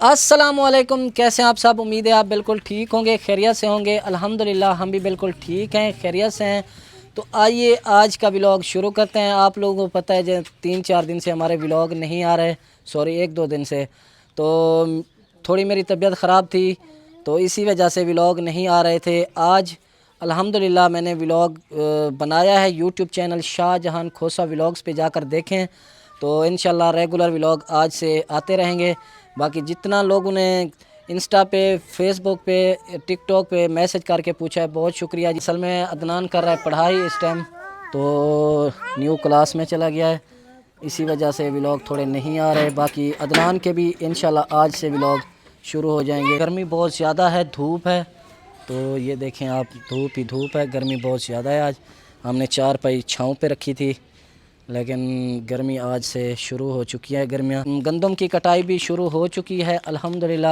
अस्सलामुअलैकुम, कैसे हैं आप सब। उम्मीद है आप बिल्कुल ठीक होंगे, खैरियत से होंगे। अल्हम्दुलिल्लाह हम भी बिल्कुल ठीक हैं, खैरियत से हैं। तो आइए आज का व्लॉग शुरू करते हैं। आप लोगों को पता है जो 3-4 दिन से हमारे व्लॉग नहीं आ रहे, सॉरी 1-2 दिन से। तो थोड़ी मेरी तबीयत ख़राब थी, तो इसी वजह से व्लॉग नहीं आ रहे थे। आज अल्हम्दुलिल्लाह मैंने व्लॉग बनाया है। यूट्यूब चैनल शाहजहान खोसा व्लॉग्स पे जाकर देखें, तो इंशाल्लाह रेगुलर व्लॉग आज से आते रहेंगे। बाकी जितना लोगों ने इंस्टा पे, फेसबुक पे, टिकटॉक पे मैसेज करके पूछा है, बहुत शुक्रिया। असल में अदनान कर रहा है पढ़ाई इस टाइम, तो न्यू क्लास में चला गया है, इसी वजह से व्लॉग थोड़े नहीं आ रहे। बाकी अदनान के भी इंशाल्लाह आज से व्लॉग शुरू हो जाएंगे। गर्मी बहुत ज़्यादा है, धूप है, तो ये देखें आप, धूप ही धूप है, गर्मी बहुत ज़्यादा है। आज हमने चारपाई छाँव पे रखी थी, लेकिन गर्मी आज से शुरू हो चुकी है। गर्मियाँ, गंदम की कटाई भी शुरू हो चुकी है अल्हम्दुलिल्लाह।